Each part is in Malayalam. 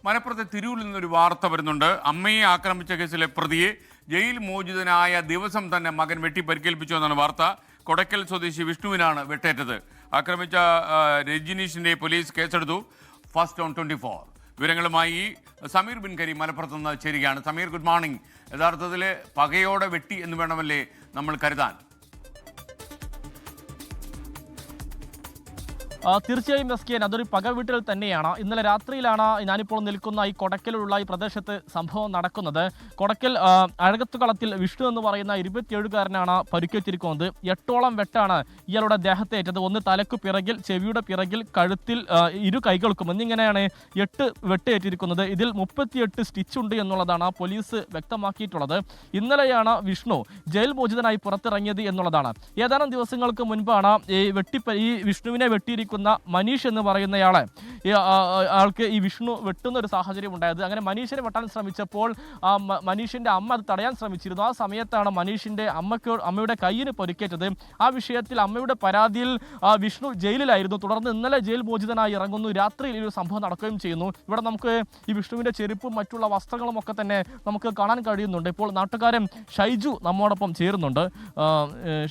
മലപ്പുറത്തെ തിരൂരിൽ നിന്നൊരു വാർത്ത വരുന്നുണ്ട്. അമ്മയെ ആക്രമിച്ച കേസിലെ പ്രതിയെ ജയിൽ മോചിതനായ ദിവസം തന്നെ മകൻ വെട്ടി പരിക്കേൽപ്പിച്ചു എന്നാണ് വാർത്ത. കൊടക്കൽ സ്വദേശി വിഷ്ണുവിനാണ് വെട്ടേറ്റത്. ആക്രമിച്ച രജിനീഷിന്റെ പോലീസ് കേസെടുത്തു. ഫസ്റ്റ് ഓൺ 24 വിവരങ്ങളുമായി സമീർ ബിൻ കരീം മലപ്പുറത്ത് നിന്ന് ചേരുകയാണ്. Sameer, good morning. യഥാർത്ഥത്തിൽ പകയോടെ വെട്ടി എന്ന് വേണമല്ലേ നമ്മൾ കരുതാൻ? തീർച്ചയായും എസ്കേൻ, അതൊരു പകവീട്ടിൽ തന്നെയാണ്. ഇന്നലെ രാത്രിയിലാണ് ഞാനിപ്പോൾ നിൽക്കുന്ന ഈ കൊടക്കലുള്ള ഈ പ്രദേശത്ത് സംഭവം നടക്കുന്നത്. കൊടക്കൽ അഴകത്തുകളത്തിൽ വിഷ്ണു എന്ന് പറയുന്ന 27-കാരനാണ് പരിക്കേറ്റിരിക്കുന്നത്. 8ഓളം വെട്ടാണ് ഇയാളുടെ ദേഹത്തേറ്റത്. ഒന്ന് തലക്കു പിറകിൽ, ചെവിയുടെ പിറകിൽ, കഴുത്തിൽ, ഇരു കൈകൾക്കും എന്നിങ്ങനെയാണ് 8 വെട്ടേറ്റിരിക്കുന്നത്. ഇതിൽ 38 സ്റ്റിച്ച് ഉണ്ട് എന്നുള്ളതാണ് പോലീസ് വ്യക്തമാക്കിയിട്ടുള്ളത്. ഇന്നലെയാണ് വിഷ്ണു ജയിൽ മോചിതനായി പുറത്തിറങ്ങിയത് എന്നുള്ളതാണ്. ഏതാനും ദിവസങ്ങൾക്ക് മുൻപാണ് ഈ വിഷ്ണുവിനെ വെട്ടിയിരിക്കുന്നത് മനീഷ് എന്ന് പറയുന്നയാളെ ആൾക്ക് ഈ വിഷ്ണു വെട്ടുന്ന ഒരു സാഹചര്യം ഉണ്ടായത്. അങ്ങനെ മനീഷിനെ വെട്ടാൻ ശ്രമിച്ചപ്പോൾ മനീഷിന്റെ അമ്മ അത് തടയാൻ ശ്രമിച്ചിരുന്നു. ആ സമയത്താണ് മനീഷിന്റെ അമ്മയുടെ കയ്യിന് പരിക്കേറ്റത്. ആ വിഷയത്തിൽ അമ്മയുടെ പരാതിയിൽ വിഷ്ണു ജയിലിലായിരുന്നു. തുടർന്ന് ഇന്നലെ ജയിൽ മോചിതനായി ഇറങ്ങുന്നു. രാത്രിയിൽ ഒരു സംഭവം നടക്കുകയും ചെയ്യുന്നു. ഇവിടെ നമുക്ക് ഈ വിഷ്ണുവിന്റെ ചെരുപ്പും മറ്റുള്ള വസ്ത്രങ്ങളും ഒക്കെ തന്നെ നമുക്ക് കാണാൻ കഴിയുന്നുണ്ട്. ഇപ്പോൾ നാട്ടുകാരൻ ഷൈജു നമ്മോടൊപ്പം ചേരുന്നുണ്ട്.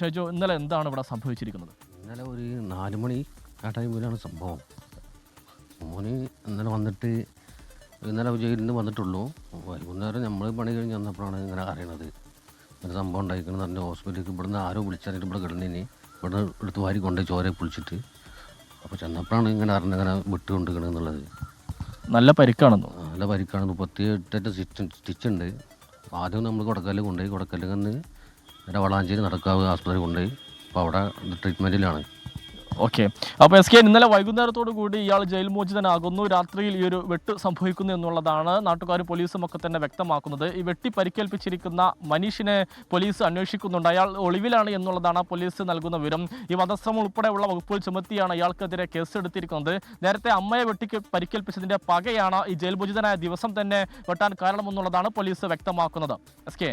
ഷൈജു, ഇന്നലെ എന്താണ് ഇവിടെ സംഭവിച്ചിരിക്കുന്നത്? ഇന്നലെ ഒരു 4 മണി ആ ടൈമിലാണ് സംഭവം. മോന് ഇന്നലെ വന്നിട്ട് ഇന്നലെ ജയിലിൽ നിന്ന് വന്നിട്ടുള്ളൂ. വൈകുന്നേരം നമ്മൾ പണി കഴിഞ്ഞ് വന്നപ്പോഴാണ് ഇങ്ങനെ അറിയണത് ഒരു സംഭവം ഉണ്ടായിരിക്കുന്നത്. പറഞ്ഞ ഹോസ്പിറ്റലിലേക്ക് ഇവിടുന്ന് ആരോ വിളിച്ചാൽ ഇവിടെ കിടന്നതിന് ഇവിടെ എടുത്ത് വാരി കൊണ്ടുപോയി ചോരയെ പൊളിച്ചിട്ട് അപ്പോൾ ചെന്നപ്പോഴാണ് ഇങ്ങനെ അറിഞ്ഞ ഇങ്ങനെ വിട്ടുകൊണ്ടിരിക്കണമെന്നുള്ളത്. നല്ല പരിക്കാണെന്നോ? നല്ല പരിക്കാണെന്ന്. 38 സ്റ്റിച്ചുണ്ട്. ആദ്യം നമ്മൾ കൊടക്കല്ല് കൊണ്ടുപോയി. കൊടക്കല്ലിൽ നിന്ന് നേരെ വളാഞ്ചേരി നടക്കാവ് ആസ്പത്രി കൊണ്ടുപോയി. അപ്പോൾ അവിടെ ട്രീറ്റ്മെൻറ്റിലാണ്. ഓക്കെ. അപ്പോൾ എസ് കെ, ഇന്നലെ വൈകുന്നേരത്തോടു കൂടി ഇയാൾ ജയിൽ മോചിതനാകുന്നു. രാത്രിയിൽ ഈ ഒരു വെട്ട് സംഭവിക്കുന്നു എന്നുള്ളതാണ് നാട്ടുകാരും പോലീസും ഒക്കെ തന്നെ വ്യക്തമാക്കുന്നത്. ഈ വെട്ടി പരിക്കേൽപ്പിച്ചിരിക്കുന്ന മനീഷിനെ പോലീസ് അന്വേഷിക്കുന്നുണ്ട്. അയാൾ ഒളിവിലാണ് എന്നുള്ളതാണ് പോലീസ് നൽകുന്ന വിവരം. ഈ വധശ്രമം ഉൾപ്പെടെയുള്ള വകുപ്പുകൾ ചുമത്തിയാണ് ഇയാൾക്കെതിരെ കേസെടുത്തിരിക്കുന്നത്. നേരത്തെ അമ്മയെ വെട്ടി പരിക്കേൽപ്പിച്ചതിൻ്റെ പകയാണ് ഈ ജയിൽ മോചിതനായ ദിവസം തന്നെ വെട്ടാൻ കാരണമെന്നുള്ളതാണ് പോലീസ് വ്യക്തമാക്കുന്നത്. എസ് കെ,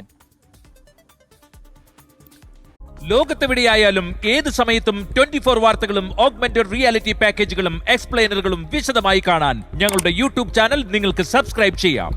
ലോകത്തെവിടെയായാലും ഏത് സമയത്തും 24 വാർത്തകളും ഓഗ്മെന്റഡ് റിയാലിറ്റി പാക്കേജുകളും എക്സ്പ്ലെയിനറുകളും വിശദമായി കാണാൻ ഞങ്ങളുടെ യൂട്യൂബ് ചാനൽ നിങ്ങൾക്ക് സബ്സ്ക്രൈബ് ചെയ്യാം.